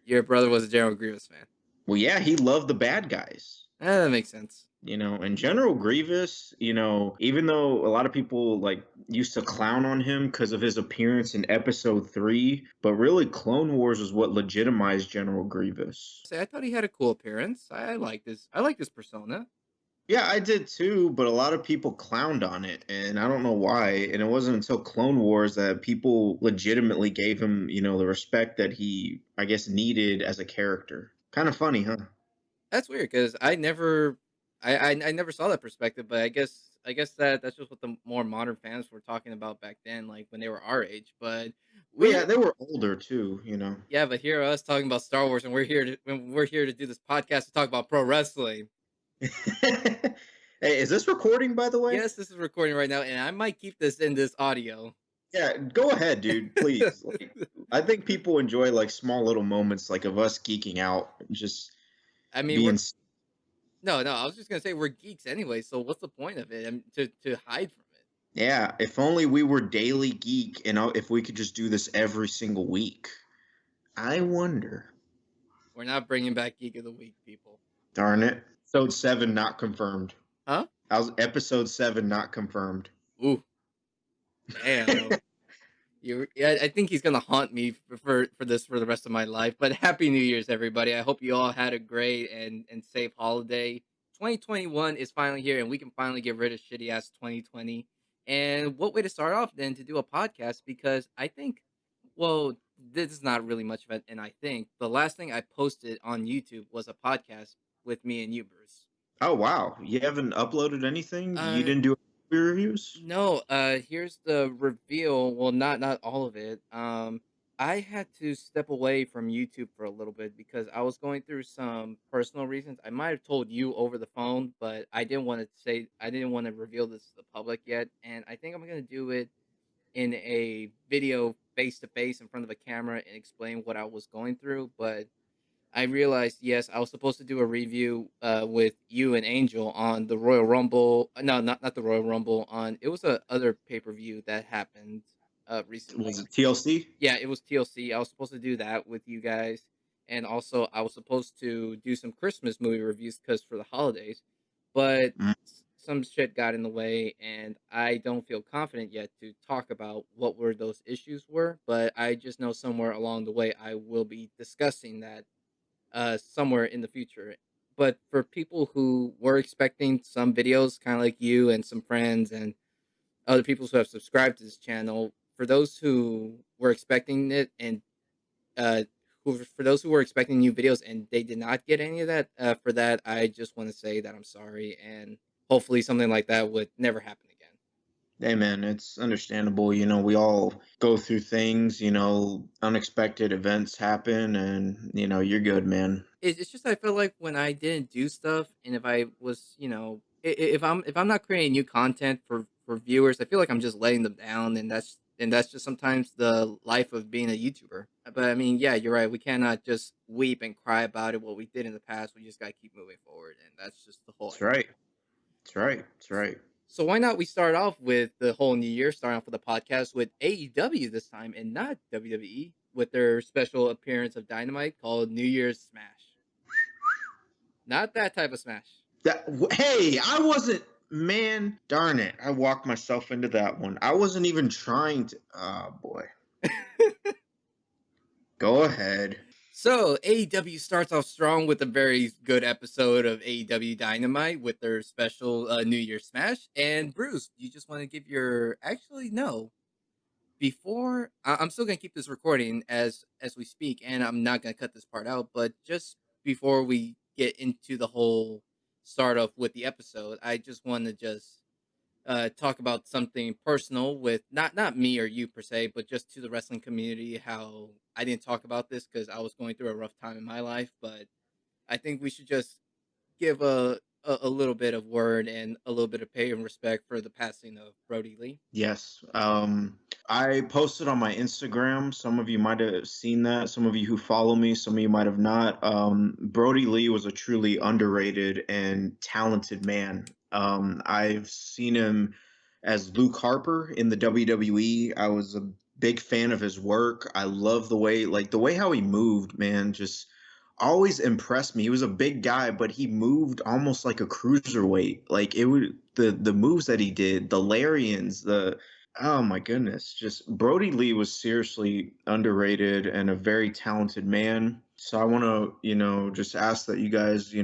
Your brother was a General Grievous fan. Well, yeah, he loved the bad guys. That makes sense. And General Grievous, even though a lot of people used to clown on him because of his appearance in episode 3, but really Clone Wars is what legitimized General Grievous. Say, I thought he had a cool appearance. I like this persona. Yeah, I did too, but a lot of people clowned on it, and I don't know why. And it wasn't until Clone Wars that people legitimately gave him, the respect that he, I guess, needed as a character. Kind of funny, huh? That's weird because I never saw that perspective, but I guess that's just what the more modern fans were talking about back then, like when they were our age. But Well, yeah, we they were older too. yeah, but here are us talking about Star Wars, and we're here to do this podcast to talk about pro wrestling. Hey, is this recording, by the way? Yes, this is recording right now, and I might keep this in this audio. Yeah, go ahead, dude, please. I think people enjoy small little moments of us geeking out, just I mean, being. no. I was just gonna say we're geeks anyway, so what's the point of it? To hide from it. Yeah, if only we were Daily Geek and if we could just do this every single week. I wonder. We're not bringing back Geek of the Week, people. Darn it. Episode 7 not confirmed. Huh? How's episode 7 not confirmed? Ooh, damn. Yeah, I think he's gonna haunt me for this for the rest of my life. But Happy New Year's, everybody! I hope you all had a great and safe holiday. 2021 is finally here, and we can finally get rid of shitty ass 2020. And what way to start off than to do a podcast? Because I think, well, this is not really much of it. And I think the last thing I posted on YouTube was a podcast with me and you, Bruce. Oh, wow. You haven't uploaded anything? You Uh, didn't do movie reviews? No, here's the reveal. Well, not all of it. I had to step away from YouTube for a little bit because I was going through some personal reasons. I might have told you over the phone, but I didn't want to reveal this to the public yet. And I think I'm gonna do it in a video face to face in front of a camera and explain what I was going through. But I realized, yes, I was supposed to do a review with you and Angel on the Royal Rumble. No, not the Royal Rumble. On it was a other pay per view that happened Was recently. it TLC? Yeah, it was TLC. I was supposed to do that with you guys, and also I was supposed to do some Christmas movie reviews because for the holidays, but Mm, some shit got in the way, and I don't feel confident yet to talk about what were those issues were. But I just know somewhere along the way I will be discussing that somewhere in the future. But for people who were expecting some videos, kind of like you and some friends and other people who have subscribed to this channel, for those who were expecting it and uh, for those who were expecting new videos and they did not get any of that, for that, I just want to say that I'm sorry and hopefully something like that would never happen again. Hey, man, it's understandable. We all go through things, unexpected events happen, and, you're good, man. It's just I feel like when I didn't do stuff, and if I was, if I'm not creating new content for viewers, I feel like I'm just letting them down, and that's just sometimes the life of being a YouTuber. But I mean, yeah, you're right. We cannot just weep and cry about it. What we did in the past, we just gotta keep moving forward, and that's just the whole That's idea. right. That's right. That's right. So why not we start off with the whole new year, starting off with a podcast with AEW this time, and not WWE, with their special appearance of Dynamite called New Year's Smash. Not that type of smash. Hey, I wasn't. Man, darn it! I walked myself into that one. I wasn't even trying to. Oh boy. Go ahead. So AEW starts off strong with a very good episode of AEW Dynamite with their special New Year Smash. And Bruce, you just want to give your actually no. Before I'm still gonna keep this recording as we speak, and I'm not gonna cut this part out. But just before we get into the whole start off with the episode, I just want to just talk about something personal with not me or you per se, but just to the wrestling community. How I didn't talk about this because I was going through a rough time in my life, but I think we should just give a little bit of word and a little bit of pay and respect for the passing of Brodie Lee. Yes. I posted on my Instagram. Some of you might have seen that. Some of you who follow me, some of you might have not. Brodie Lee was a truly underrated and talented man. I've seen him as Luke Harper in the WWE. I was a Big fan of his work. I love the way how he moved, man, just always impressed me. He was a big guy, but he moved almost like a cruiserweight. Like it would the moves that he did, the Larians, the oh my goodness, just Brody Lee was seriously underrated and a very talented man. So I want to, just ask that you guys,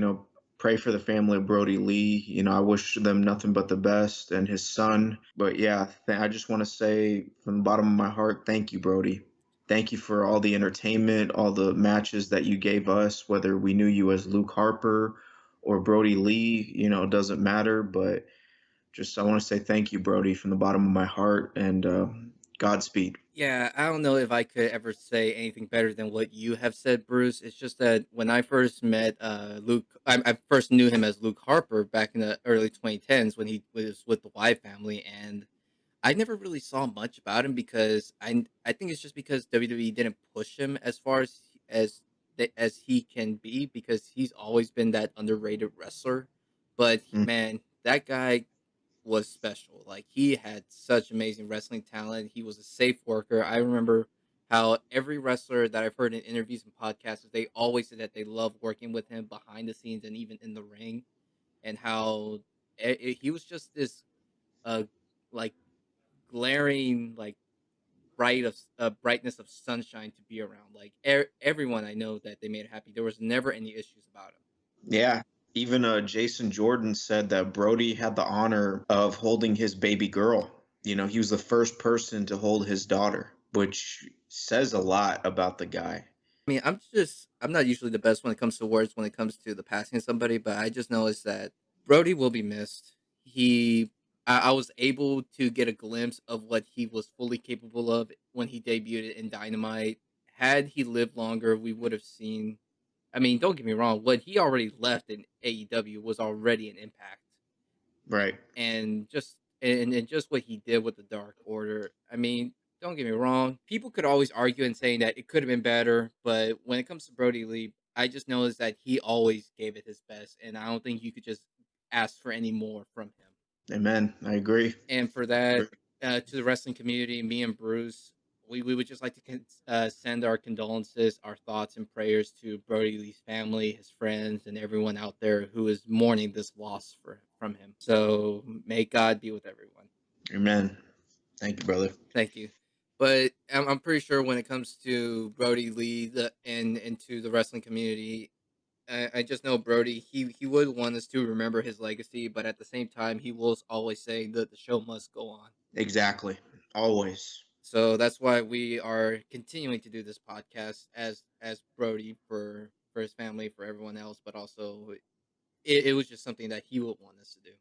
pray for the family of Brody Lee. I wish them nothing but the best and his son. But yeah, I just want to say from the bottom of my heart, thank you, Brody. Thank you for all the entertainment, all the matches that you gave us, whether we knew you as Luke Harper or Brody Lee, it doesn't matter. But just I want to say thank you, Brody, from the bottom of my heart, and Godspeed. Yeah, I don't know if I could ever say anything better than what you have said, Bruce. It's just that when I first met Luke, I first knew him as Luke Harper back in the early 2010s when he was with the Y family, and I never really saw much about him because I think it's just because WWE didn't push him as far as he can be because he's always been that underrated wrestler. But Mm. man, that guy was special. Like he had such amazing wrestling talent. He was a safe worker. I remember how every wrestler that I've heard in interviews and podcasts, they always said that they love working with him behind the scenes and even in the ring, and how he was just this uh like glaring brightness of sunshine to be around. Like everyone I know that they made happy. There was never any issues about him. Yeah. Even Jason Jordan said that Brody had the honor of holding his baby girl. He was the first person to hold his daughter, which says a lot about the guy. I mean, I'm not usually the best when it comes to words when it comes to the passing of somebody, but I just noticed that Brody will be missed. I was able to get a glimpse of what he was fully capable of when he debuted in Dynamite. Had he lived longer, we would have seen. I mean, don't get me wrong. What he already left in AEW was already an impact, Right. and just what he did with the Dark Order. I mean, don't get me wrong. People could always argue and saying that it could have been better, but when it comes to Brody Lee, I just noticed that he always gave it his best, and I don't think you could just ask for any more from him. Amen. I agree. And for that, to the wrestling community, me and Bruce, we would just like to send our condolences, our thoughts, and prayers to Brody Lee's family, his friends, and everyone out there who is mourning this loss from him. So may God be with everyone. Amen. Thank you, brother. Thank you. But I'm pretty sure when it comes to Brody Lee and to the wrestling community, I just know Brody. He would want us to remember his legacy, but at the same time, he will always say that the show must go on. Exactly. Always. So that's why we are continuing to do this podcast as Brody for his family, for everyone else, but also it was just something that he would want us to do.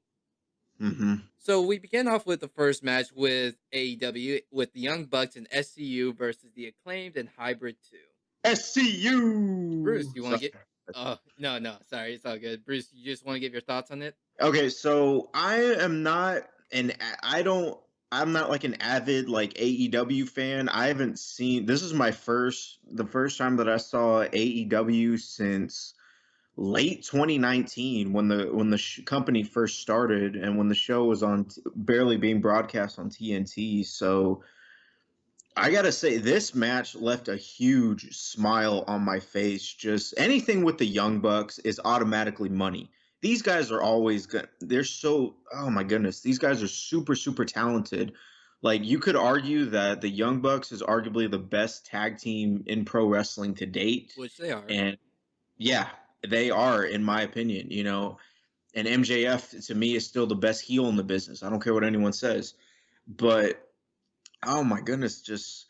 Mm-hmm. So we begin off with the first match with AEW with the Young Bucks and SCU versus the Acclaimed and Hybrid 2. Bruce, SCU. you want to Sorry. get? Oh no, sorry, it's all good. Bruce, you just want to give your thoughts on it? Okay, so I don't I'm not like an avid like AEW fan. I haven't seen this is the first time that I saw AEW since late 2019 when the company first started and when the show was barely being broadcast on TNT. So I gotta say, this match left a huge smile on my face. Just anything with the Young Bucks is automatically money. These guys are always good. They're so, oh my goodness, these guys are super, super talented. Like, you could argue that the Young Bucks is arguably the best tag team in pro wrestling to date. Which they are. And yeah, they are, in my opinion, And MJF, to me, is still the best heel in the business. I don't care what anyone says. But, oh my goodness, just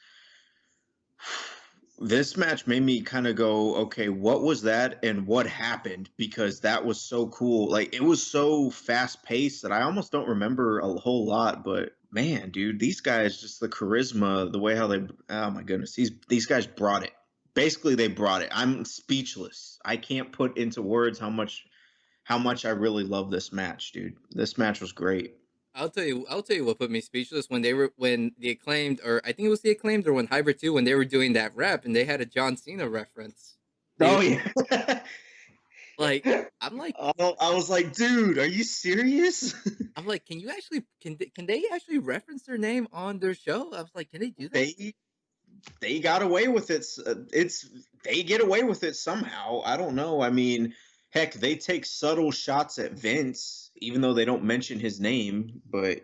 this match made me kind of go, okay, what was that and what happened? Because that was so cool. Like it was so fast paced that I almost don't remember a whole lot. But man, dude, these guys just the charisma, the way how they, oh my goodness, these guys brought it. Basically, they brought it. I'm speechless. I can't put into words how much I really love this match, dude. This match was great. I'll tell you what put me speechless when the Acclaimed, or I think it was the Acclaimed, or when Hybrid 2, when they were doing that rap and they had a John Cena reference. Oh They yeah. Like, I'm like I was like, dude, are you serious? I'm like, "Can you actually can they actually reference their name on their show?" I was like, "Can they do that?" they they got away with it. It's they get away with it somehow. I don't know. I mean, heck, they take subtle shots at Vince, even though they don't mention his name, but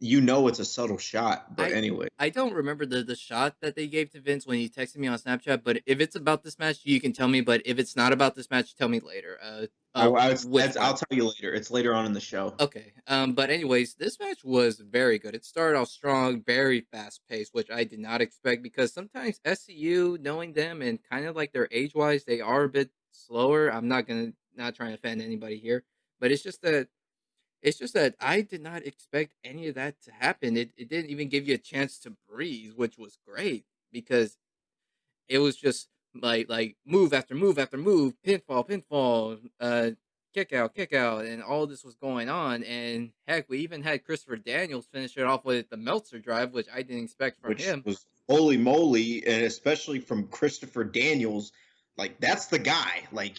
you know it's a subtle shot. But I anyway, I don't remember the shot that they gave to Vince when he texted me on Snapchat, but if it's about this match, you can tell me, but if it's not about this match, tell me later. Which I'll one? tell you later. It's later on in the show. Okay. But anyways, this match was very good. It started off strong, very fast paced, which I did not expect because sometimes SCU, knowing them and kind of like their age wise, they are a bit slower. I'm not trying to offend anybody here, but it's just that I did not expect any of that to happen. It didn't even give you a chance to breathe, which was great because it was just like move after move after move, pinfall, pinfall, kick out, and all this was going on. And heck, we even had Christopher Daniels finish it off with the Meltzer drive, which I didn't expect from Which him. was holy moly, and especially from Christopher Daniels, like that's the guy. Like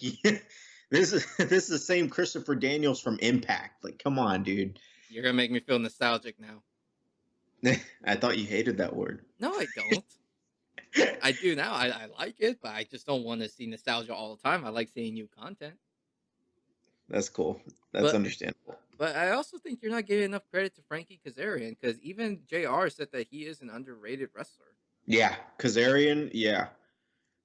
this is the same Christopher Daniels from Impact. Like, come on, dude. You're gonna make me feel nostalgic now. I thought you hated that word. No, I don't. I do now. I like it, but I just don't want to see nostalgia all the time. I like seeing new content. That's cool. That's But understandable. But I also think you're not giving enough credit to Frankie Kazarian because even JR said that he is an underrated wrestler. Yeah, Kazarian. Yeah,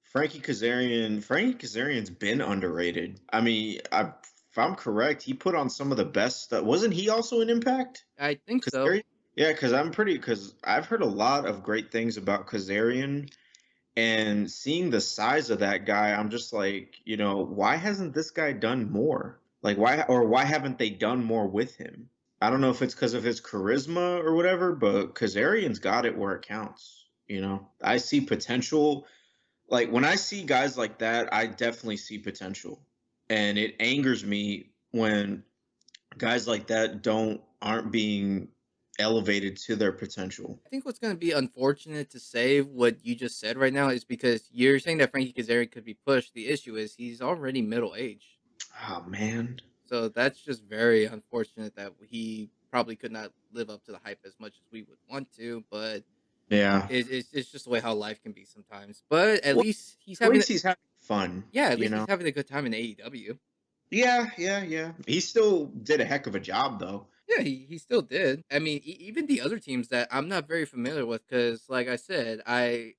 Frankie Kazarian's been underrated. I mean, if I'm correct, he put on some of the best stuff. Wasn't he also in Impact? I think so. Kazarian? Yeah, because I've heard a lot of great things about Kazarian, and seeing the size of that guy, I'm just like, why hasn't this guy done more? Like, why haven't they done more with him? I don't know if it's because of his charisma or whatever, but Kazarian's got it where it counts. I see potential. Like when I see guys like that, I definitely see potential, and it angers me when guys like that aren't being elevated to their potential. I think what's going to be unfortunate to say what you just said right now is because you're saying that Frankie Kazarian could be pushed. The issue is he's already middle aged. Oh man. So that's just very unfortunate that he probably could not live up to the hype as much as we would want to, but Yeah. it's just the way how life can be sometimes. But at Well, least he's at having least he's having fun, yeah, at you least know? he's having a good time in AEW. Yeah, yeah, yeah. He still did a heck of a job, though. Yeah, he still did. I mean, even the other teams that I'm not very familiar with, because like I said, I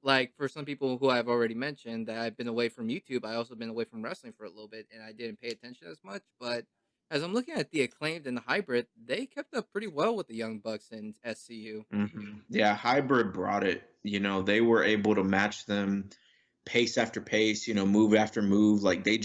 like for some people who I've already mentioned that I've been away from YouTube. I also been away from wrestling for a little bit, and I didn't pay attention as much. But as I'm looking at the acclaimed and the hybrid, they kept up pretty well with the Young Bucks and SCU. Yeah, Hybrid brought it. They were able to match them pace after pace, move after move. Like they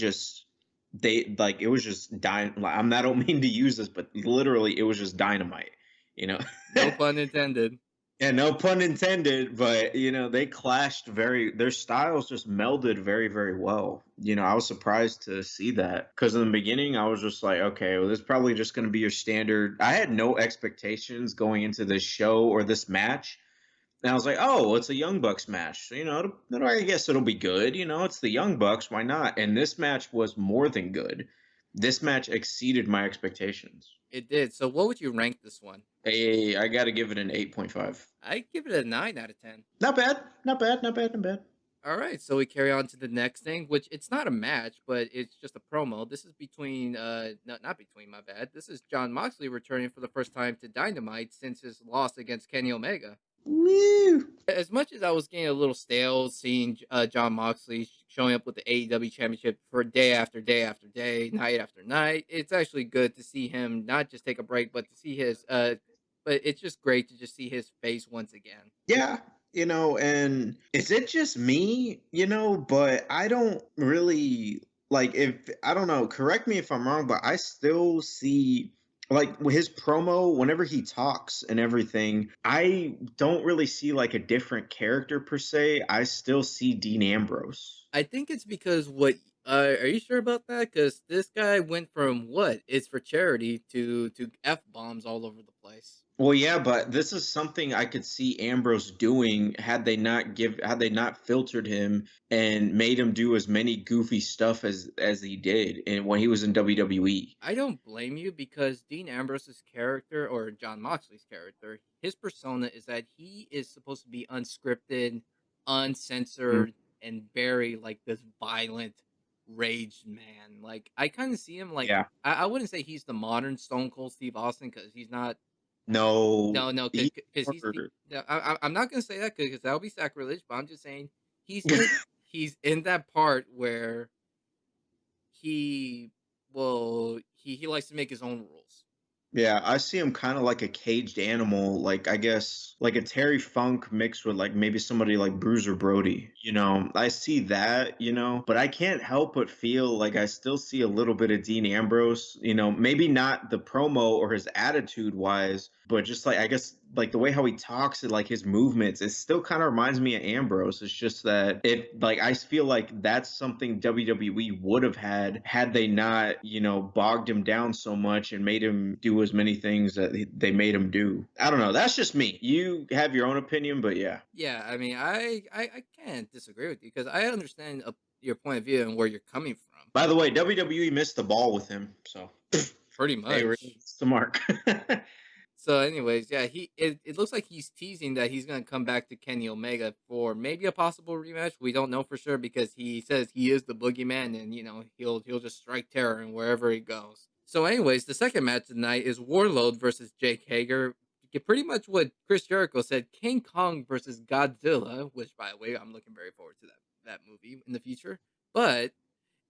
like it was just like, I don't mean to use this, but literally it was just dynamite, you know. No pun intended. Yeah, no pun intended, but they clashed their styles just melded very, very well. I was surprised to see that because in the beginning I was just like, okay, well, this is probably just going to be your standard. I had no expectations going into this show or this match. And I was like, oh, it's a Young Bucks match. So, I guess it'll be good. It's the Young Bucks. Why not? And this match was more than good. This match exceeded my expectations. It did. So, what would you rank this one? I got to give it an 8.5. I give it a 9 out of 10. Not bad. Not bad. Not bad. Not bad. All right, so we carry on to the next thing, which it's not a match, but it's just a promo. This is between, not between, my bad. This is John Moxley returning for the first time to Dynamite since his loss against Kenny Omega. Woo! As much as I was getting a little stale seeing John Moxley showing up with the AEW Championship for day after day after day, night after night, it's actually good to see him not just take a break, but to see but it's just great to just see his face once again. Yeah, and is it just me, but I don't really like if I don't know, correct me if I'm wrong, but I still see like with his promo whenever he talks and everything, I don't really see like a different character per se. I still see Dean Ambrose. I think it's because what Are you sure about that? Because this guy went from what is for charity to f bombs all over the place. Well, yeah, but this is something I could see Ambrose doing had they not filtered him and made him do as many goofy stuff as he did and when he was in WWE. I don't blame you because Dean Ambrose's character or John Moxley's character, his persona is that he is supposed to be unscripted, Mm, uncensored, and very like this violent rage man. Like I kind of see him like yeah. I wouldn't say he's the modern Stone Cold Steve Austin because he's not. No, No, he because more no, I'm not gonna say that because that would be sacrilege. But I'm just saying he's in he's in that part where he he likes to make his own rules. Yeah, I see him kind of like a caged animal, like I guess like a Terry Funk mixed with like maybe somebody like Bruiser Brody. I see that, but I can't help but feel like I still see a little bit of Dean Ambrose, maybe not the promo or his attitude wise, but just like I guess like the way how he talks and like his movements, it still kind of reminds me of Ambrose. It's just that it like I feel like that's something WWE would have had they not, bogged him down so much and made him do as many things that they made him do. I don't know. That's just me. You have your own opinion, but yeah. Yeah, I mean, I can't disagree with you because I understand your point of view and where you're coming from. By the way, WWE missed the ball with him, so Pretty they really much. missed the mark. So, anyways, yeah, it looks like he's teasing that he's gonna come back to Kenny Omega for maybe a possible rematch. We don't know for sure because he says he is the boogeyman, and he'll just strike terror and wherever he goes. So, anyways, the second match tonight is Warlord versus Jake Hager. Pretty much what Chris Jericho said: King Kong versus Godzilla. Which, by the way, I'm looking very forward to that movie in the future. But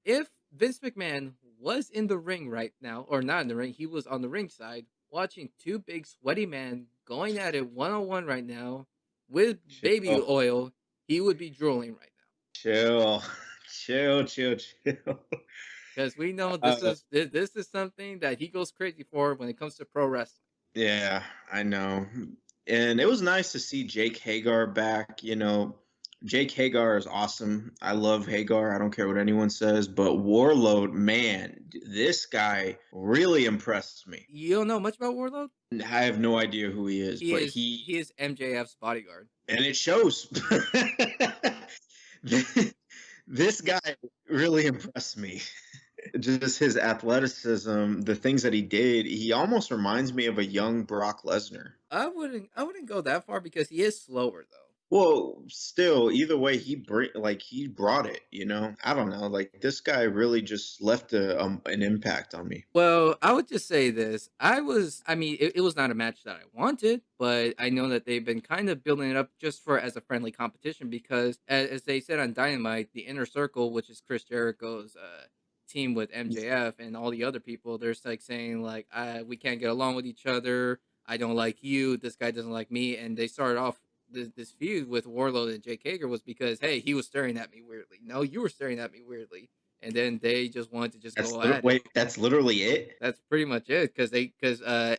if Vince McMahon was in the ring right now, or not in the ring, he was on the ring side watching two big sweaty men going at it one on one right now with baby Chill, oil, he would be drooling right now. chill, chill. Because we know Uh, this is something that he goes crazy for when it comes to pro wrestling. Yeah, I know. And it was nice to see Jake Hagar back. Jake Hagar is awesome. I love Hagar. I don't care what anyone says. But Warlord, man, this guy really impressed me. You don't know much about Warlord? I have no idea who he is, but He is MJF's bodyguard. and it shows. This guy really impressed me. Just his athleticism, the things that he did, he almost reminds me of a young Brock Lesnar. I wouldn't go that far because he is slower though. Well, still, either way, he brought it. I don't know. Like this guy really just left an impact on me. Well, I would just say this. I mean, it was not a match that I wanted, but I know that they've been kind of building it up just for as a friendly competition because, as they said on Dynamite, the Inner Circle, which is Chris Jericho's team with MJF and all the other people, they're like saying, like, we can't get along with each other. I don't like you. This guy doesn't like me. And they started off this feud with Warlord and Jake Hager was because, hey, he was staring at me weirdly. No, you were staring at me weirdly, and then they just wanted to just go at it. That's literally it. That's pretty much it because the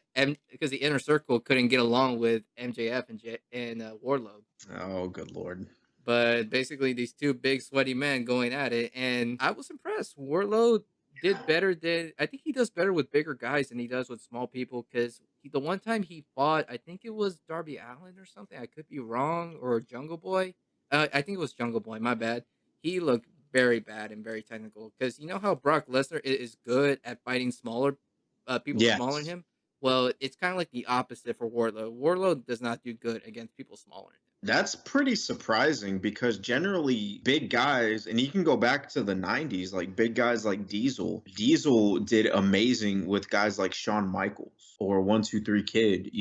inner circle couldn't get along with MJF and Warlord. Oh, good lord. But basically, these two big sweaty men going at it, and I was impressed. Warlord did better than I think he does better with bigger guys than he does with small people. Because the one time he fought, I think it was Darby Allin or something. I could be wrong, or Jungle Boy. I think it was Jungle Boy. My bad. He looked very bad and very technical. Because you know how Brock Lesnar is good at fighting smaller people smaller than Yes. him. Well, it's kind of like the opposite for Warlord. Warlord does not do good against people smaller than him. That's pretty surprising because generally big guys, and you can go back to the 90s, like big guys like Diesel. Diesel did amazing with guys like Shawn Michaels or 123 Kid,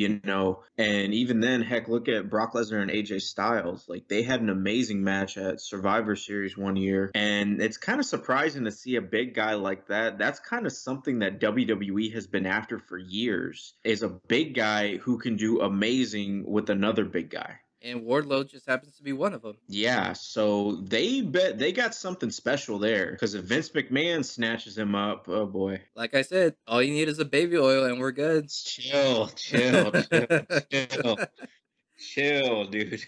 and even then, heck, look at Brock Lesnar and AJ Styles. Like they had an amazing match at Survivor Series one year, and it's kind of surprising to see a big guy like that. That's kind of something that WWE has been after for years, is a big guy who can do amazing with another big guy. And Wardlow just happens to be one of them. Yeah, so they bet they got something special there because if Vince McMahon snatches him up, oh boy. Like I said, all you need is a baby oil and we're good. Chill, chill, chill, chill, chill, dude.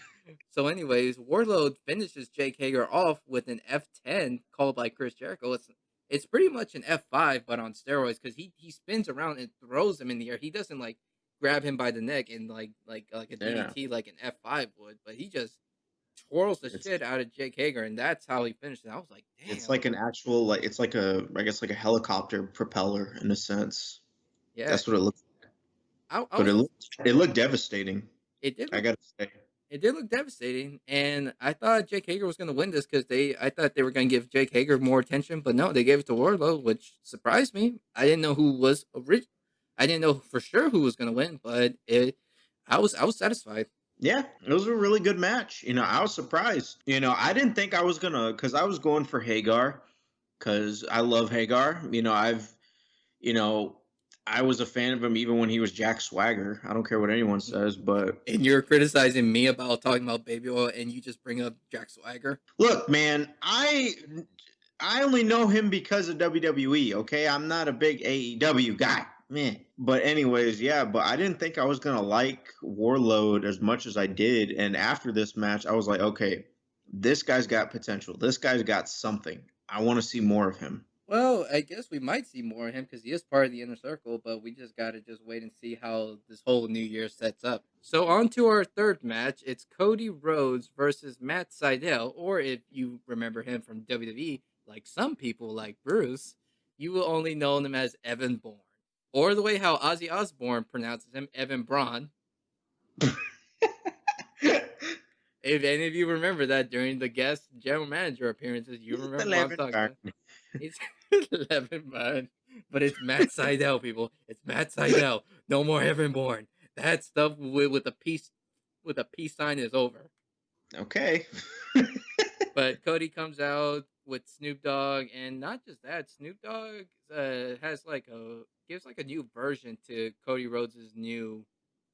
So, anyways, Wardlow finishes Jake Hager off with an F10 called by Chris Jericho. It's pretty much an F5, but on steroids because he spins around and throws him in the air. He doesn't like grab him by the neck and like a Yeah. DDT like an F5 would, but he just twirls the It's shit out of Jake Hager, and that's how he finished it. I was like, it's damn, like an actual like it's like a I guess like a helicopter propeller in a sense. yeah. That's what it looks I but was also, it looked devastating. it did I look gotta say. It did look devastating, and I thought Jake Hager was going to win this because I thought they were going to give Jake Hager more attention, but no, they gave it to Wardlow, which surprised me. I didn't know who was I didn't know for sure who was going to win, but I was satisfied. Yeah, it was a really good match. I was surprised. I didn't think I was gonna because I was going for Hagar because I love Hagar. You know, I was a fan of him even when he was Jack Swagger. I don't care what anyone says, but And you're criticizing me about talking about baby oil, and you just bring up Jack Swagger. look, man, I only know him because of WWE. Okay, I'm not a big AEW guy, man. But anyways, yeah. But I didn't think I was gonna like Warlord as much as I did. And after this match, I was like, okay, this guy's got potential. This guy's got something. I want to see more of him. Well, I guess we might see more of him because he is part of the inner circle, but we just got to just wait and see how this whole new year sets up. So on to our third match. It's Cody Rhodes versus Matt Sydal, or if you remember him from WWE, like some people like Bruce, you will only know him as Evan Bourne, or the way how Ozzy Osbourne pronounces him, Evan Braun. If any of you remember that during the guest general manager appearances, you He's remember what I'm 11 talking burn. about. It's 11 man, but it's Matt Sydal, people. It's Matt Sydal. No more Heavenborn. That stuff with a peace sign is over. Okay. But Cody comes out with Snoop Dogg, and not just that, Snoop Dogg has like a gives like a new version to Cody Rhodes' new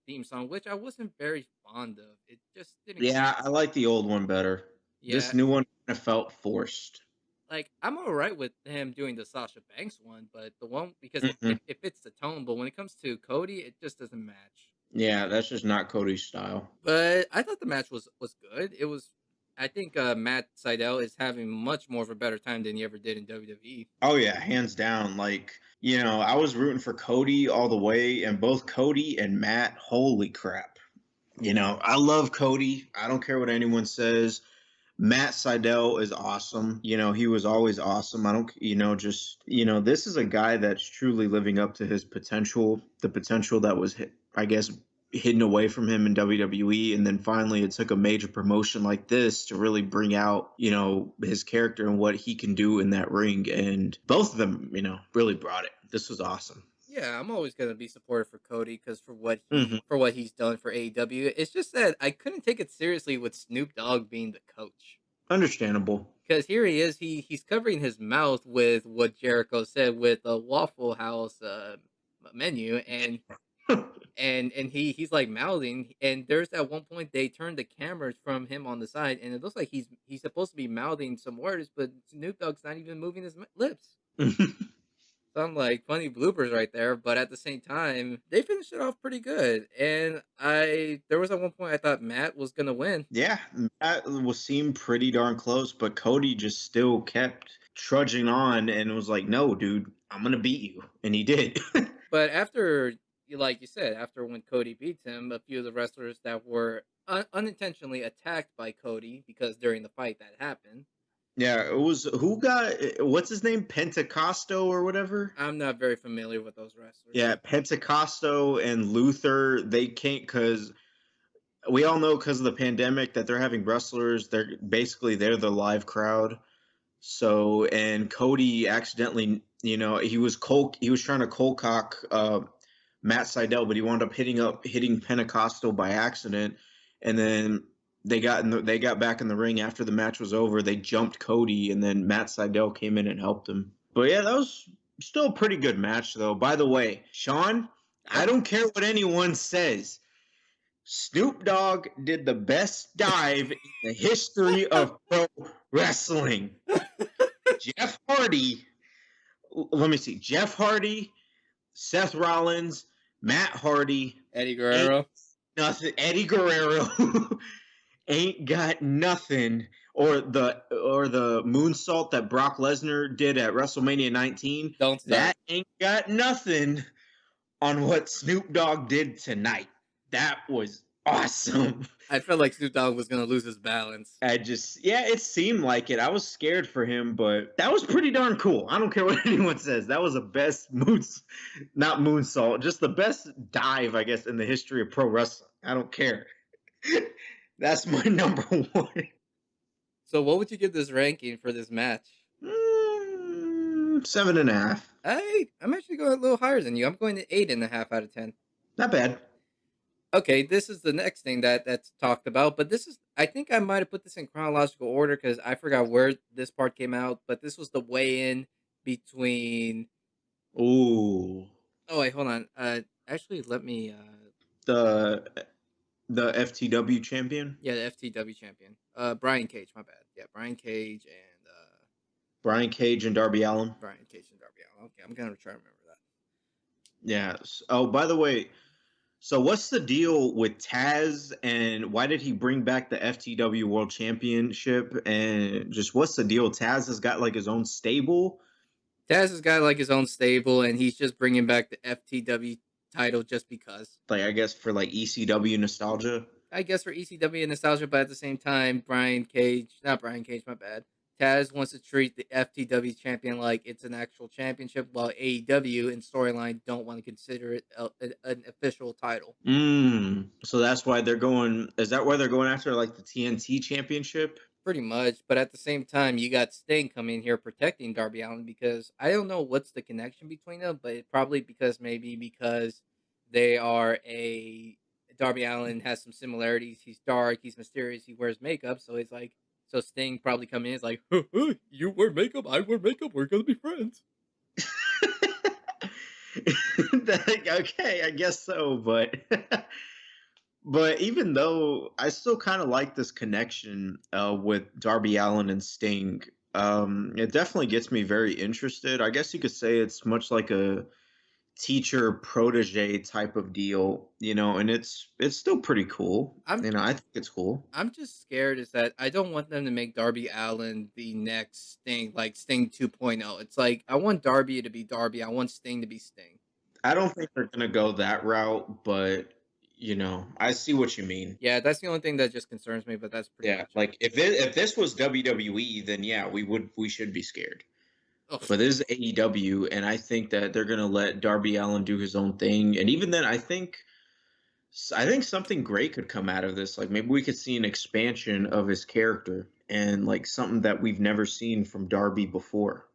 theme song, which I wasn't very fond of. It just didn't. Yeah, I like the old one better. This Yeah, new one kind of felt forced. like I'm all right with him doing the Sasha Banks one, but the one because Mhm. it fits the tone. But when it comes to Cody, it just doesn't match. Yeah, that's just not Cody's style. But I thought the match was good. It was. I think Matt Sydal is having much more of a better time than he ever did in WWE. Oh yeah, hands down. I was rooting for Cody all the way, and both Cody and Matt, holy crap. I love Cody. I don't care what anyone says. Matt Sydal is awesome. He was always awesome. I don't, this is a guy that's truly living up to his potential, the potential that was, I guess, hidden away from him in WWE. And then finally, it took a major promotion like this to really bring out, his character and what he can do in that ring. And both of them, really brought it. This was awesome. Yeah, I'm always gonna be supportive for Cody because Hmm. for what he's done for AEW. It's just that I couldn't take it seriously with Snoop Dogg being the coach. Understandable. Because here he is, he's covering his mouth with what Jericho said with a Waffle House menu, and he's like mouthing, and there's at one point they turned the cameras from him on the side, and it looks like he's supposed to be mouthing some words, but Snoop Dogg's not even moving his lips. Some like funny bloopers right there, but at the same time, they finished it off pretty good. And there was at one point I thought Matt was gonna win, Yeah, that was seemed pretty darn close, but Cody just still kept trudging on and was like, "No, dude, I'm gonna beat you," and he did. but after, like you said, after when Cody beats him, a few of the wrestlers that were unintentionally attacked by Cody because during the fight that happened. Yeah, it was who got what's his name, Pentecosto or whatever. I'm not very familiar with those wrestlers. Yeah, Pentecosto and Luther. They can't because we all know because of the pandemic that they're having wrestlers. They're the live crowd. So and Cody accidentally, he was trying to cold cock Matt Sydal, but he wound up hitting Pentecostal by accident, and then they got back in the ring after the match was over. They jumped Cody, and then Matt Sydal came in and helped him. But yeah, that was still a pretty good match, though. By the way, Sean, I Yep. don't care what anyone says. Snoop Dogg did the best dive in the history of pro wrestling. Jeff Hardy, let me see. Jeff Hardy, Seth Rollins, Matt Hardy, Eddie ain't Guerrero. nothing. Eddie Guerrero ain't got nothing. Or the moonsault that Brock Lesnar did at WrestleMania 19. Don't start. That ain't got nothing on what Snoop Dogg did tonight. That was awesome. I felt like Snoop Dogg was gonna lose his balance. Yeah, it seemed like it. I was scared for him, but that was pretty darn cool. I don't care what anyone says. That was the best not moonsault, just the best dive, I guess, in the history of pro wrestling. I don't care. That's my number one. So, what would you give this ranking for this match? 7.5. I'm actually going a little higher than you. I'm going to 8.5 out of 10. Not bad. Okay, this is the next thing that's talked about, but this is I think I might have put this in chronological order because I forgot where this part came out, but this was the weigh-in between. Ooh, Oh wait, hold on. Actually, let me. the the FTW champion, Yeah, the FTW champion. Brian Cage. My bad. Yeah, Brian Cage and Brian Cage and Darby Allin. Brian Cage and Darby Allin. Okay, I'm gonna try to remember that. Yeah. Oh, by the way, so what's the deal with Taz and why did he bring back the FTW World Championship? And just what's the deal? Taz has got like his own stable. Taz has got like his own stable, and he's just bringing back the FTW title just because. Like I guess for like ECW nostalgia. I guess for ECW and nostalgia, but at the same time, not Brian Cage, my bad. Taz wants to treat the FTW champion like it's an actual championship, while AEW and storyline don't want to consider it an official title. So that's why they're going. Is that why they're going after like the TNT championship? Pretty much, but at the same time, you got Sting coming here protecting Darby Allin because I don't know what's the connection between them, but it probably because they are a Darby Allin has some similarities. He's dark, he's mysterious, he wears makeup, so it's like so Sting probably come in is like, you wear makeup, I wear makeup, we're gonna be friends. Okay, I guess so, but but even though I still kind of like this connection with Darby Allin and Sting, it definitely gets me very interested. I guess you could say it's much like a teacher protege type of deal, and it's still pretty cool. I'm I think it's cool. I'm just scared is that I don't want them to make Darby Allin the next Sting, like Sting 2.0. It's like I want Darby to be Darby, I want Sting to be Sting. I don't think they're gonna go that route, but I see what you mean. Yeah, that's the only thing that just concerns me, but that's pretty Yeah, much it. like if this was WWE, then yeah, we should be scared. Oh, But this is AEW, and I think that they're gonna let Darby Allin do his own thing. And even then, I think something great could come out of this. Like maybe we could see an expansion of his character and like something that we've never seen from Darby before.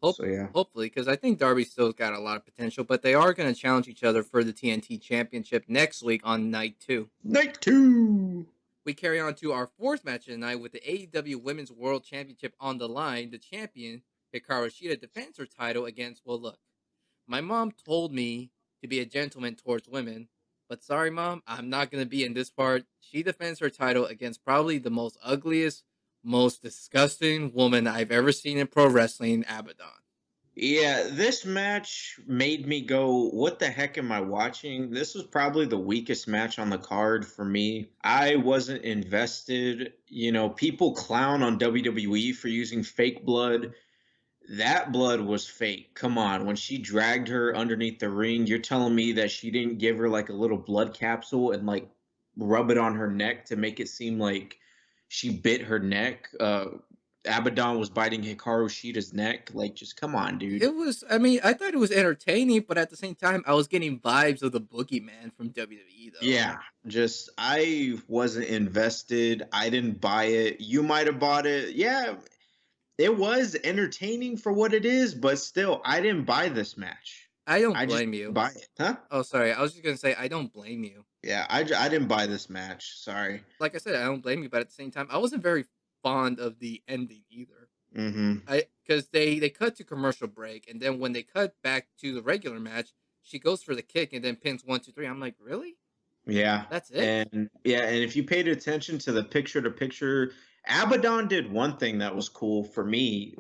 hope, So yeah. hopefully, because I think Darby still's got a lot of potential, but they are going to challenge each other for the TNT Championship next week on night 2. Night 2. We carry on to our fourth match of the night with the AEW Women's World Championship on the line. The champion, Hikaru Shida, defends her title against, well, look, my mom told me to be a gentleman towards women, but sorry, mom, I'm not going to be in this part. She defends her title against probably the most ugliest, most disgusting woman I've ever seen in pro wrestling, Abadon. Yeah, this match made me go, what the heck am I watching? This was probably the weakest match on the card for me. I wasn't invested. People clown on WWE for using fake blood. That blood was fake. Come on. When she dragged her underneath the ring, you're telling me that she didn't give her like a little blood capsule and like rub it on her neck to make it seem like she bit her neck? Abadon was biting Hikaru Shida's neck. Like, just come on, dude. It was, I mean, I thought it was entertaining, but at the same time, I was getting vibes of the Boogeyman from WWE, though. Yeah, just I wasn't invested. I didn't buy it. You might have bought it. Yeah, it was entertaining for what it is, but still, I didn't buy this match. I don't I just blame didn't you. buy it, huh? Oh, sorry. I was just going to say, I don't blame you. Yeah, I didn't buy this match. Sorry. Like I said, I don't blame you, but at the same time, I wasn't very fond of the ending either. Mm-hmm. Because they cut to commercial break, and then when they cut back to the regular match, she goes for the kick and then pins 1, 2, 3. I'm like, really? Yeah, That's it? and if you paid attention to the picture, Abadon did one thing that was cool for me.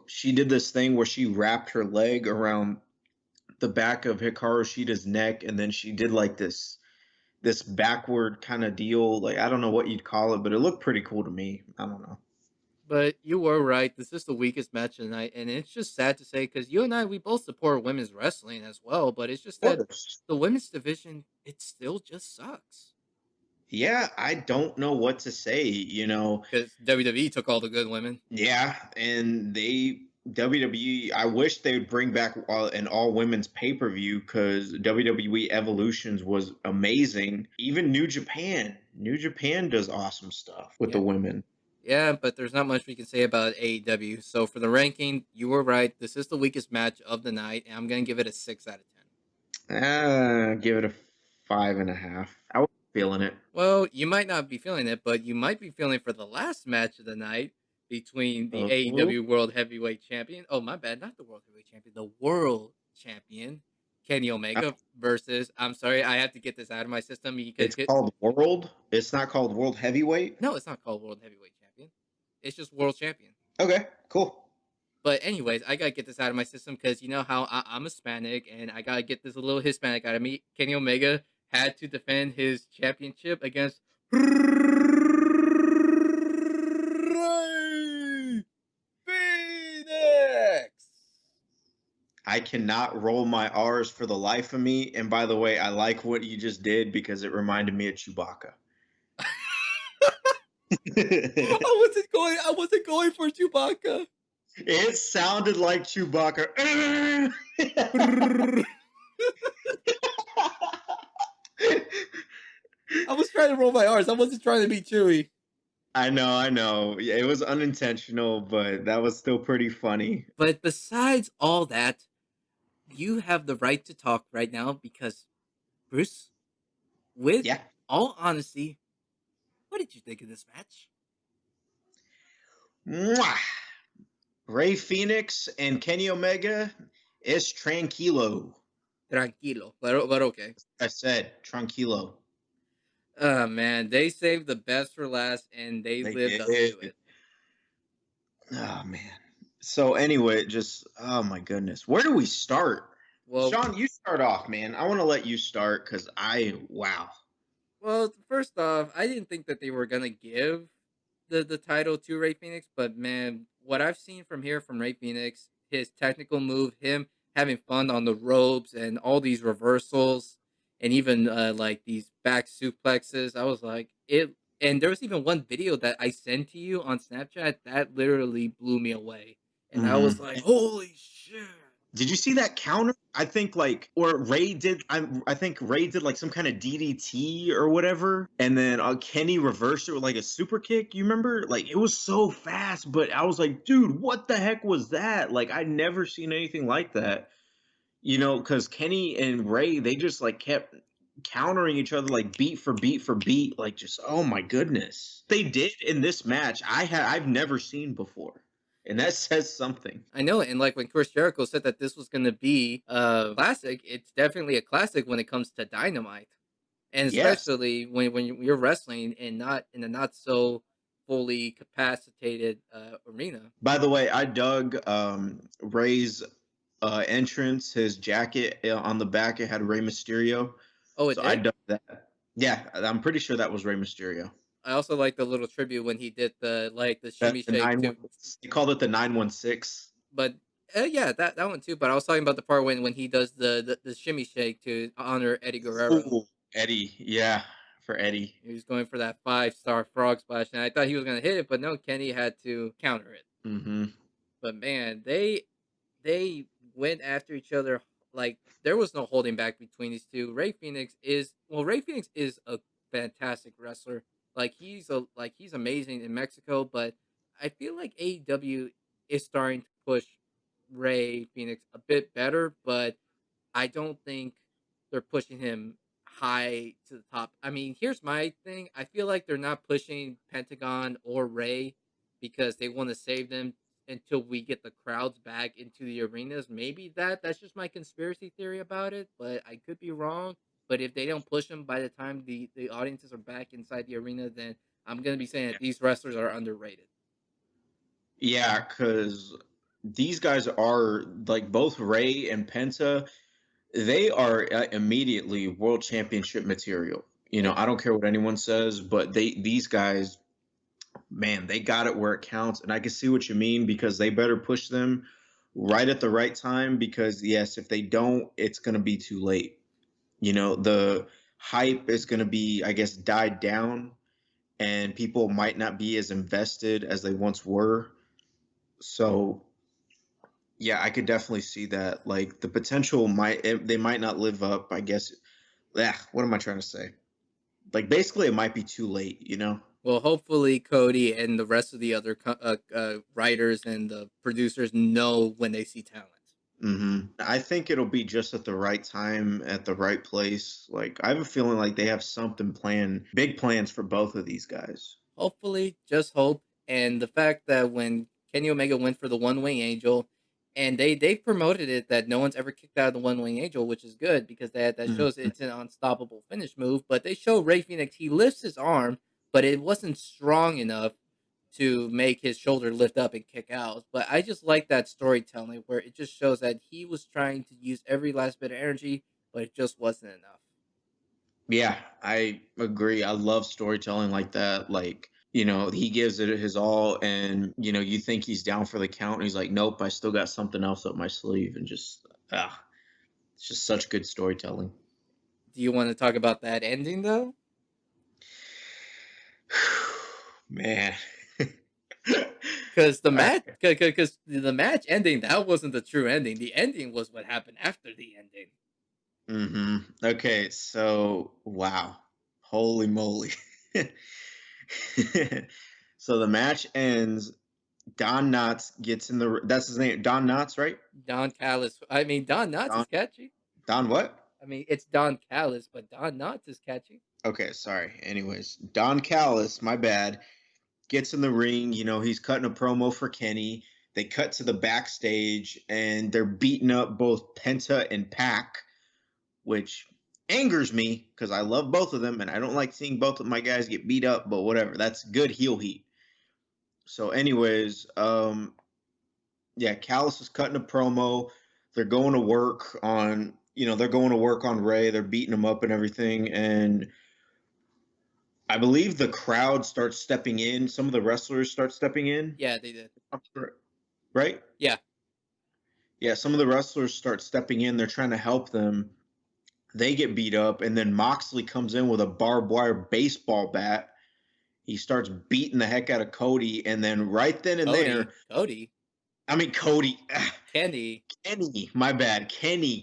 She did this thing where she wrapped her leg around the back of Hikaru Shida's neck, and then she did like this this backward kind of deal. Like I don't know what you'd call it, but it looked pretty cool to me. I don't know. But you were right. This is the weakest match of the night, and it's just sad to say because you and I we both support women's wrestling as well. But it's just Of that course. the women's division it still just sucks Yeah, I don't know what to say. because WWE took all the good women. Yeah, and they WWE. I wish they would bring back an all women's pay per view because WWE Evolutions was amazing. Even New Japan does awesome stuff with the Yeah, women. yeah, but there's not much we can say about AEW. So for the ranking, you were right. This is the weakest match of the night, and I'm gonna give it a 6 out of 10. Give it a 5.5. I was feeling it. Well, you might not be feeling it, but you might be feeling for the last match of the night between the Oh, AEW World Heavyweight Champion. Oh, my bad, not the World Heavyweight Champion, the World Champion, Kenny Omega versus. I'm sorry, I have to get this out of my system. You could it's get. called World. It's not called World Heavyweight. No, it's not called World Heavyweight Champion. It's just World Champion. Okay, cool. But anyways, I gotta get this out of my system because you know how I'm Hispanic and I gotta get this a little Hispanic out of me. Kenny Omega had to defend his championship against Ray Phoenix. I cannot roll my R's for the life of me. And by the way, I like what you just did because it reminded me of Chewbacca. I wasn't going for Chewbacca. It sounded like Chewbacca. I was trying to roll my R's. I wasn't trying to be Chewy. I know. Yeah, it was unintentional, but that was still pretty funny. But besides all that, you have the right to talk right now because Bruce, with Yeah. all honesty, what did you think of this match? Mwah! Ray Phoenix and Kenny Omega is tranquilo. Tranquilo, but okay. I said tranquilo. Oh man, they saved the best for last and they They lived up to did. it. Oh man. So anyway, just oh my goodness. Where do we start? Well, Sean, you start off, man. I want to let you start because wow. first off, I didn't think that they were gonna give the title to Ray Phoenix, but man, what I've seen from here from Ray Phoenix, his technical move, him having fun on the ropes and all these reversals, and even like these back suplexes, I was like it. And there was even one video that I sent to you on Snapchat that literally blew me away, and I was hmm like, "Holy shit!" Did you see that counter? I think like, or Ray did. I think Ray did like some kind of DDT or whatever, and then Kenny reversed it with like a super kick. You remember? Like it was so fast, but I was like, dude, what the heck was that? Like I'd never seen anything like that. Because Kenny and Ray, they just like kept countering each other like beat for beat for beat, like just oh my goodness. They did in this match. I've never seen before. And that says something. I know it, and like when Chris Jericho said that this was gonna be a classic, it's definitely a classic when it comes to Dynamite. And Yes. especially when you're wrestling and not in a not so fully capacitated arena. By the way, I dug Ray's entrance, his jacket on the back. It had Rey Mysterio, Oh, it so I did. dug that. Yeah, I'm pretty sure that was Rey Mysterio. I also like the little tribute when he did the That shimmy the shake too. they called it the 916. But yeah, that one too. But I was talking about the part when he does the shimmy shake to honor Eddie Guerrero. Ooh, Eddie, yeah, for Eddie. He was going for that 5-star frog splash, and I thought he was gonna hit it, but no, Kenny had to counter it. Mm-hmm. But man, they went after each other like there was no holding back between these two. Ray Phoenix is a fantastic wrestler. He's amazing in Mexico, but I feel like AEW is starting to push Ray Phoenix a bit better, but I don't think they're pushing him high to the top. I mean, here's my thing. I feel like they're not pushing Pentagon or Ray because they want to save them until we get the crowds back into the arenas. Maybe that's just my conspiracy theory about it, but I could be wrong. But if they don't push them by the time the audiences are back inside the arena, then I'm gonna be saying that these wrestlers are underrated. Yeah, because these guys are like both Ray and Penta. They are immediately world championship material. Yeah. I don't care what anyone says, but these guys, man, they got it where it counts. And I can see what you mean because they better push them right at the right time because yes, if they don't, it's gonna be too late. The hype is gonna be, I guess, died down and people might not be as invested as they once were. So yeah, I could definitely see that. Like the potential they might not live up, I guess. What am I trying to say? Like basically it might be too late. Well, hopefully Cody and the rest of the other writers and the producers know when they see talent. I think it'll be just at the right time, at the right place. Like I have a feeling like they have something planned, big plans for both of these guys. Hopefully, just hope. And the fact that when Kenny Omega went for the One Wing Angel, and they promoted it that no one's ever kicked out of the One Wing Angel, which is good because that shows Mhm. it's an unstoppable finish move. But they show Ray Phoenix he lifts his arm, but it wasn't strong enough to make his shoulder lift up and kick out. But I just like that storytelling where it just shows that he was trying to use every last bit of energy, but it just wasn't enough. Yeah, I agree. I love storytelling like that. Like, he gives it his all and, you think he's down for the count and he's like, "Nope, I still got something else up my sleeve." And just it's just such good storytelling. Do you want to talk about that ending though? Man. Because Uh, the match ending that wasn't the true ending. The ending was what happened after the ending. Okay, so wow. Holy moly. So the match ends. Don Knotts gets in the that's his name. Don Knotts, right? Don Callis. I mean, Don Knotts Don is catchy. Don what? I mean, it's Don Callis, but Don Knotts is catchy. Okay, sorry. Anyways, Don Callis, my bad, gets in the ring. He's cutting a promo for Kenny. They cut to the backstage and they're beating up both Penta and Pac, which angers me because I love both of them and I don't like seeing both of my guys get beat up, but whatever. That's good heel heat. So, anyways, yeah, Callis is cutting a promo. They're going to work on, they're going to work on Ray. They're beating him up and everything. And I believe the crowd starts stepping in. Some of the wrestlers start stepping in. Yeah, they did. Right? Yeah. Yeah, some of the wrestlers start stepping in. They're trying to help them. They get beat up, and then Moxley comes in with a barbed wire baseball bat. He starts beating the heck out of Cody, and then right then and Cody. there, Cody. I mean Cody, Kenny. Kenny, my bad, Kenny.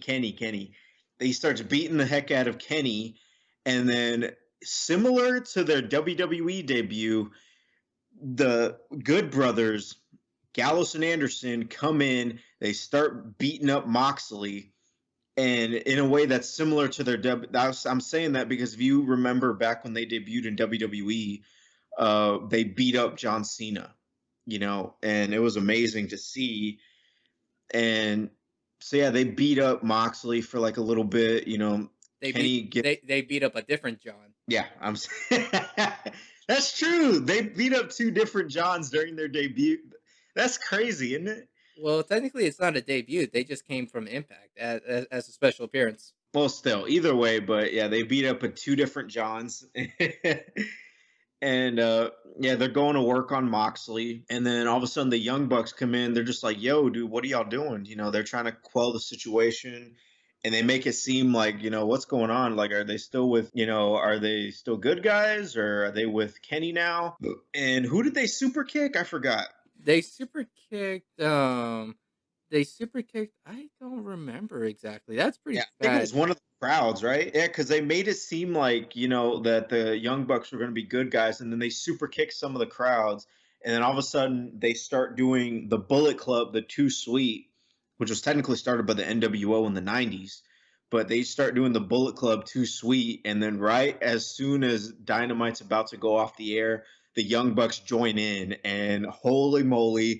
He starts beating the heck out of Kenny, and then similar to their WWE debut, the Good Brothers, Gallows and Anderson, come in. They start beating up Moxley, and in a way that's similar to their I'm saying that because if you remember back when they debuted in WWE, they beat up John Cena, and it was amazing to see. And so yeah, they beat up Moxley for like a little bit. They beat Kenny get they beat up a different John. Yeah, that's true. They beat up two different Johns during their debut. That's crazy, isn't it? Well, technically, it's not a debut. They just came from Impact as a special appearance. Well, still, either way, but yeah, they beat up with two different Johns. And yeah, they're going to work on Moxley, and then all of a sudden the Young Bucks come in. They're just like, "Yo, dude, what are y'all doing?" They're trying to quell the situation, and they make it seem like, what's going on? Like, are they still are they still good guys, or are they with Kenny now? And who did they super kick? I forgot. They super kicked. They super kicked. I don't remember exactly. That's Yeah, pretty I think it was bad. one of the crowds, right? Yeah, because they made it seem like, that the Young Bucks were going to be good guys, and then they super kick some of the crowds, and then all of a sudden they start doing the Bullet Club, the Too Sweet, which was technically started by the NWO in the '90s, but they start doing the Bullet Club Too Sweet, and then right as soon as Dynamite's about to go off the air, the Young Bucks join in, and holy moly,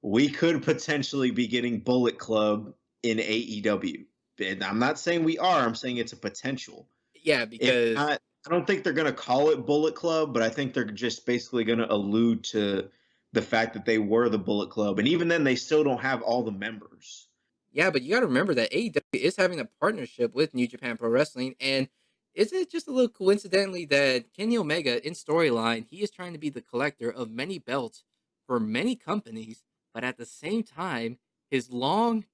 we could potentially be getting Bullet Club in AEW. And I'm not saying we are. I'm saying it's a potential. Yeah, If because not, I don't think they're going to call it Bullet Club, but I think they're just basically going to allude to the fact that they were the Bullet Club. And even then, they still don't have all the members. yeah, but you got to remember that AEW is having a partnership with New Japan Pro Wrestling, and Isn't it just a little coincidentally that Kenny Omega in storyline, he is trying to be the collector of many belts for many companies, but at the same time, his long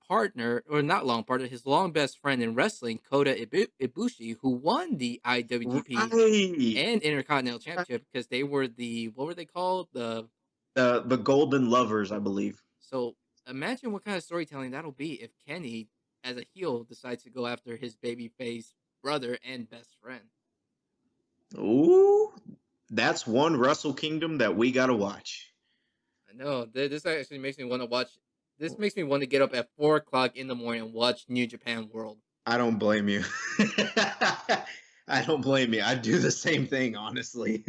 partner, or not long partner, his long best friend in wrestling, Ibushi, who won the IWGP Right. and Intercontinental Championship because they were the what were they called? The Golden Lovers, I believe. So imagine what kind of storytelling that'll be if Kenny, as a heel, decides to go after his babyface brother and best friend. Ooh, that's one Wrestle Kingdom that we gotta watch. I know this actually makes me want to watch. This makes me want to get up at 4 o'clock in the morning and watch New Japan World. I don't blame you. I don't blame you. I do the same thing, honestly.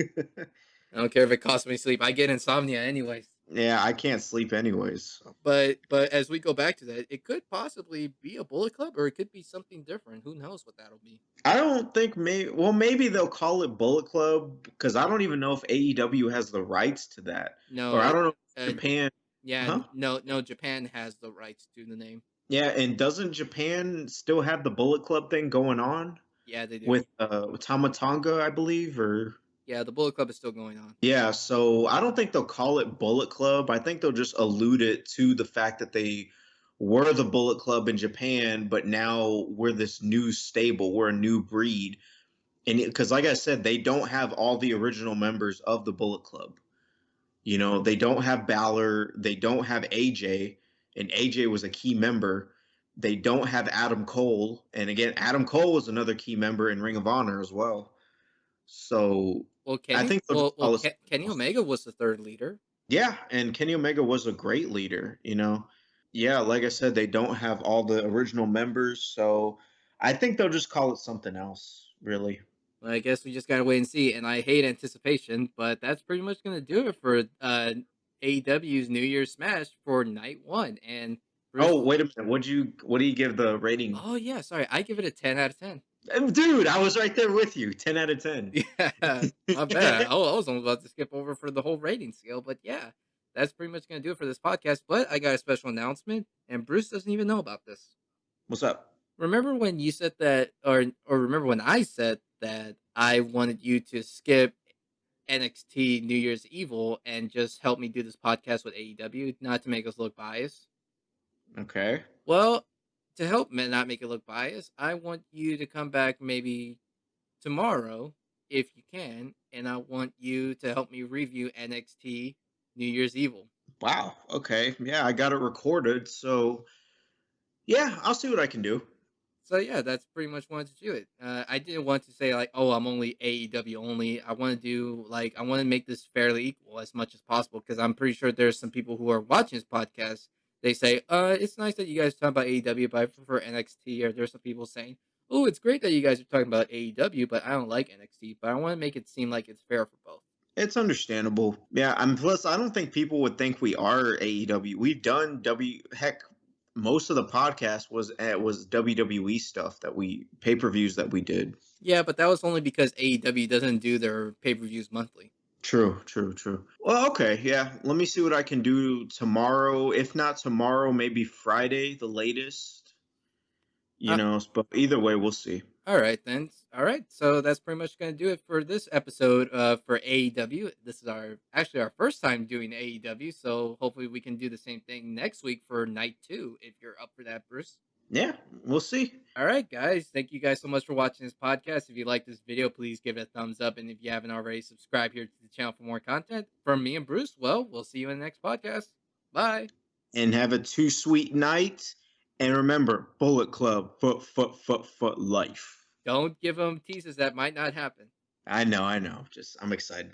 I don't care if it costs me sleep. I get insomnia anyways. Yeah, I can't sleep anyways. But as we go back to that, it could possibly be a Bullet Club, or it could be something different. Who knows what that'll be? I don't think maybe they'll call it Bullet Club because I don't even know if AEW has the rights to that. No, Or I don't know uh, if Japan. yeah, Huh? no. Japan has the rights to the name. Yeah, and doesn't Japan still have the Bullet Club thing going on Yeah, they do. with Tamatonga, I believe, or Yeah, the Bullet Club is still going on. yeah, so I don't think they'll call it Bullet Club. I think they'll just allude it to the fact that they were the Bullet Club in Japan, but now we're this new stable, we're a new breed. And because, like I said, they don't have all the original members of the Bullet Club. You know, they don't have Balor, they don't have AJ, and AJ was a key member. They don't have Adam Cole, and again, Adam Cole was another key member in Ring of Honor as well. So I think they'll just call it. Kenny Omega was the third leader. Yeah, and Kenny Omega was a great leader, you know. Yeah, like I said, they don't have all the original members, so I think they'll just call it something else, really. Well, I guess we just gotta wait and see. And I hate anticipation, but that's pretty much gonna do it for AEW's New Year's Smash for night one. And Oh, Bruce, wait a minute. What do you give the rating? oh yeah, sorry, I give it a 10 out of 10. Dude, I was right there with you. 10 out of 10. Yeah, my bad. I was almost about to skip over for the whole rating scale, but yeah, that's pretty much gonna do it for this podcast. But I got a special announcement, and Bruce doesn't even know about this. What's up? Remember when you said that, or remember when I said that I wanted you to skip NXT New Year's Evil and just help me do this podcast with AEW, not to make us look biased? Okay. Well, to help not make it look biased, I want you to come back maybe tomorrow if you can, and I want you to help me review NXT New Year's Evil. Wow. Okay. Yeah, I got it recorded. So, yeah, I'll see what I can do. So yeah, that's pretty much wanted to do it. I didn't want to say like, oh, I'm only AEW only. I want to do like I want to make this fairly equal as much as possible because I'm pretty sure there's some people who are watching this podcast. They say, it's nice that you guys talk about AEW, but I prefer NXT. Or there's some people saying, oh, it's great that you guys are talking about AEW, but I don't like NXT. But I want to make it seem like it's fair for both. It's understandable. Yeah, I'm plus I don't think people would think we are AEW. We've done heck most of the podcast was WWE stuff that we pay-per-views that we did. Yeah, but that was only because AEW doesn't do their pay per views monthly. True, true, true. Well, okay, yeah. Let me see what I can do tomorrow. If not tomorrow, maybe Friday, the latest. You Uh, know, but either way, we'll see. All right then. All right. So that's pretty much going to do it for this episode for AEW. This is our actually our first time doing AEW, so hopefully we can do the same thing next week for night 2 if you're up for that, Bruce. Yeah, we'll see. All right, guys. Thank you guys so much for watching this podcast. If you like this video, please give it a thumbs up, and if you haven't already, subscribe here to the channel for more content from me and Bruce. Well, we'll see you in the next podcast. Bye. And have a too sweet night. And remember, Bullet Club, foot life. Don't give them teases that might not happen. I know. Just I'm excited.